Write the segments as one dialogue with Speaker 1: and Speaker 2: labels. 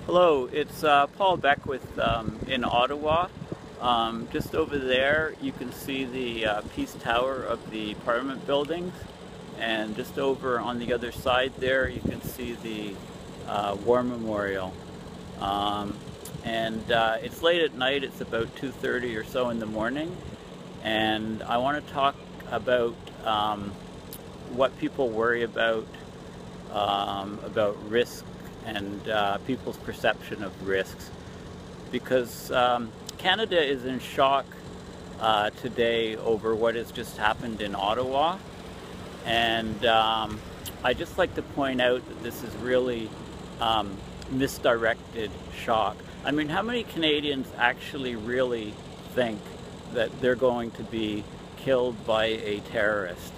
Speaker 1: Hello, it's Paul Beckwith in Ottawa. Just over there you can see the Peace Tower of the Parliament buildings, and just over on the other side there you can see the War Memorial. It's late at night, it's about 2:30 or so in the morning, and I want to talk about what people worry about risk and people's perception of risks, because Canada is in shock today over what has just happened in Ottawa, and I just like to point out that this is really misdirected shock. I mean, how many Canadians actually really think that they're going to be killed by a terrorist?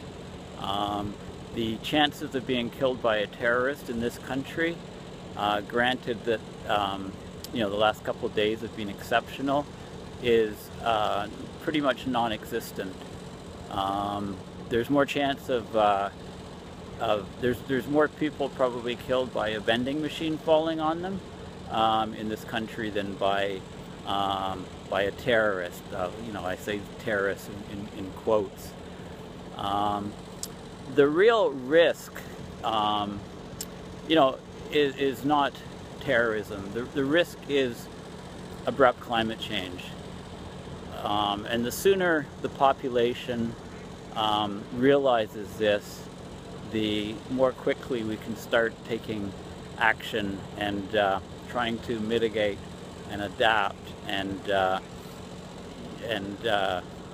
Speaker 1: The chances of being killed by a terrorist in this country, granted that the last couple of days have been exceptional, is pretty much non-existent. There's more chance of there's more people probably killed by a vending machine falling on them in this country than by a terrorist. I say terrorist in quotes. The real risk, is not terrorism. The risk is abrupt climate change. And the sooner the population realizes this, the more quickly we can start taking action and trying to mitigate and adapt and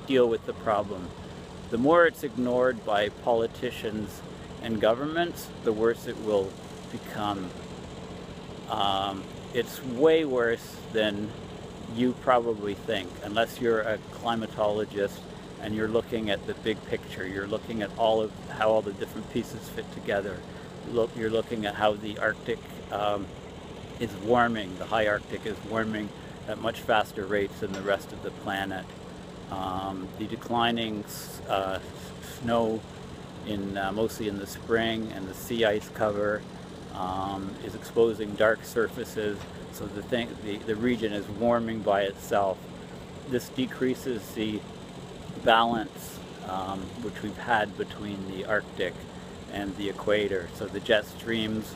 Speaker 1: deal with the problem. The more it's ignored by politicians and governments, the worse it will become. It's way worse than you probably think, unless you're a climatologist and you're looking at the big picture. You're looking at how all the different pieces fit together. You're looking at how the Arctic is warming. The high Arctic is warming at much faster rates than the rest of the planet. The declining snow mostly in the spring, and the sea ice cover is exposing dark surfaces, so the region is warming by itself. This decreases the balance which we've had between the Arctic and the equator, so the jet streams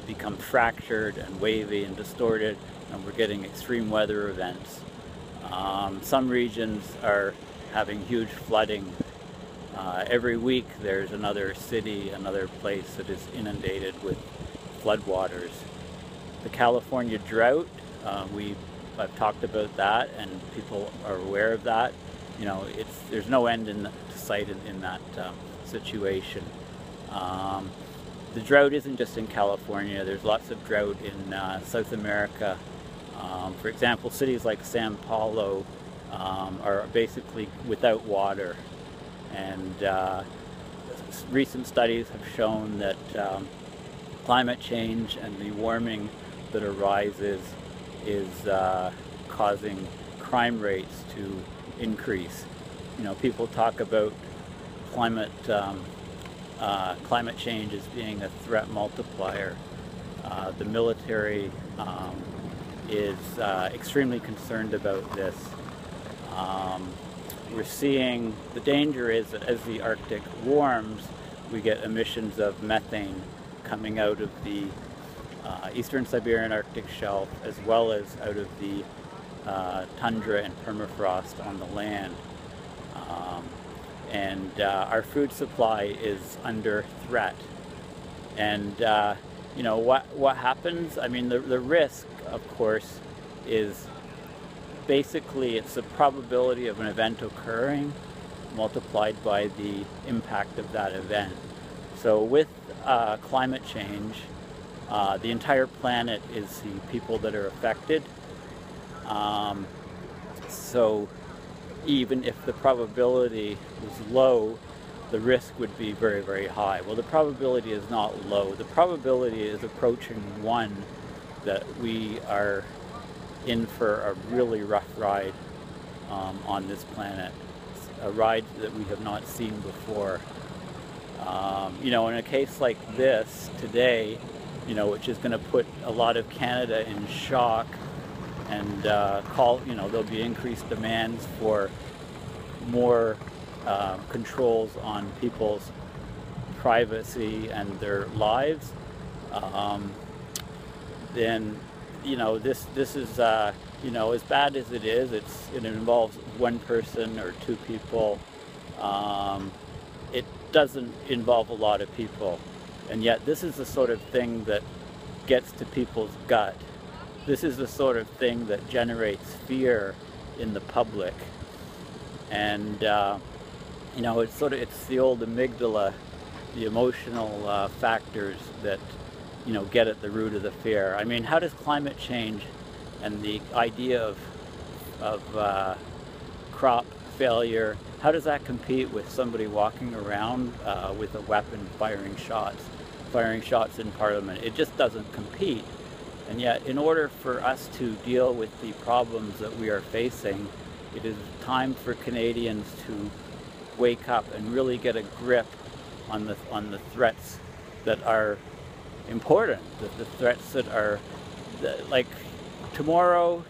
Speaker 1: become fractured and wavy and distorted, and we're getting extreme weather events. Some regions are having huge flooding. Every week there's another city, another place that is inundated with floodwaters. The California drought, I've talked about that, and people are aware of that. There's no end in sight in that situation. The drought isn't just in California. There's lots of drought in South America. For example, cities like Sao Paulo are basically without water, and recent studies have shown that climate change and the warming that arises is causing crime rates to increase. People talk about climate change as being a threat multiplier. The military is extremely concerned about this. We're seeing the danger is that as the Arctic warms, we get emissions of methane coming out of the eastern Siberian Arctic shelf, as well as out of the tundra and permafrost on the land. Our food supply is under threat. And what happens? I mean, the risk, of course, is basically it's the probability of an event occurring multiplied by the impact of that event. So with climate change, the entire planet is the people that are affected. So even if the probability was low, the risk would be very, very high. Well, the probability is not low. The probability is approaching 1 that we are in for a really rough ride on this planet. It's a ride that we have not seen before. In a case like this today, which is going to put a lot of Canada in shock, and there'll be increased demands for more controls on people's privacy and their lives. Then this is as bad as it is, it involves one person or two people. It doesn't involve a lot of people, and yet this is the sort of thing that gets to people's gut. This is the sort of thing that generates fear in the public, and it's the old amygdala, the emotional factors that get at the root of the fear. I mean, how does climate change and the idea of crop failure, how does that compete with somebody walking around with a weapon firing shots in Parliament? It just doesn't compete. And yet, in order for us to deal with the problems that we are facing, it is time for Canadians to wake up and really get a grip on the threats that are important, the threats that are, like tomorrow,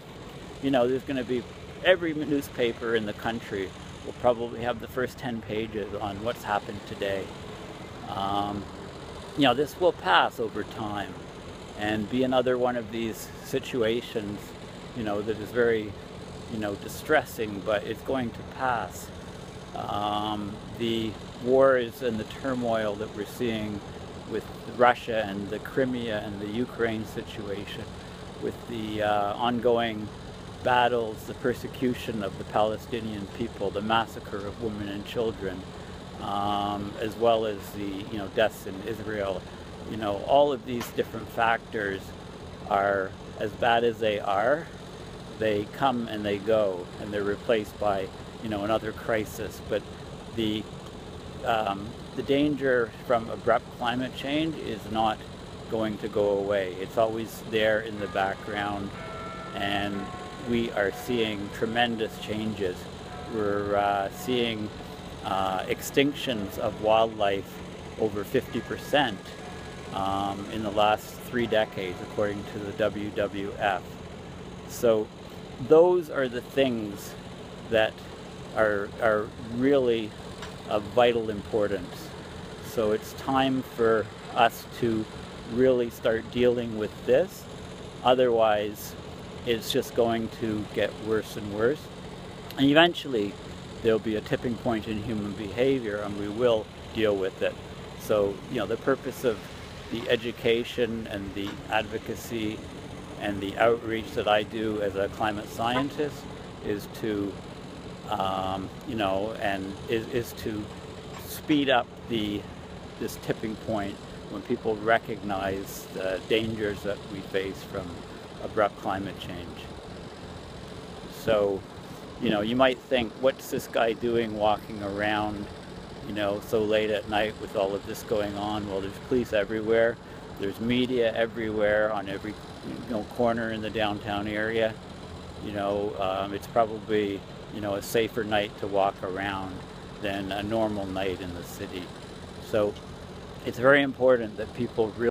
Speaker 1: there's going to be, every newspaper in the country will probably have the first 10 pages on what's happened today. This will pass over time and be another one of these situations, that is very, distressing, but it's going to pass. The wars and the turmoil that we're seeing with Russia and the Crimea and the Ukraine situation, with the ongoing battles, the persecution of the Palestinian people, the massacre of women and children, as well as the deaths in Israel. All of these different factors are, as bad as they are, they come and they go, and they're replaced by another crisis. But the danger from abrupt climate change is not going to go away. It's always there in the background, and we are seeing tremendous changes. We're seeing extinctions of wildlife over 50% in the last 3 decades, according to the WWF. So those are the things that are really of vital importance. So it's time for us to really start dealing with this. Otherwise, it's just going to get worse and worse. And eventually, there'll be a tipping point in human behavior, and we will deal with it. So, the purpose of the education and the advocacy and the outreach that I do as a climate scientist is to, is to speed up this tipping point when people recognize the dangers that we face from abrupt climate change. So, you might think, what's this guy doing walking around, so late at night with all of this going on? Well, there's police everywhere. There's media everywhere on every corner in the downtown area. It's probably, a safer night to walk around than a normal night in the city. So it's very important that people really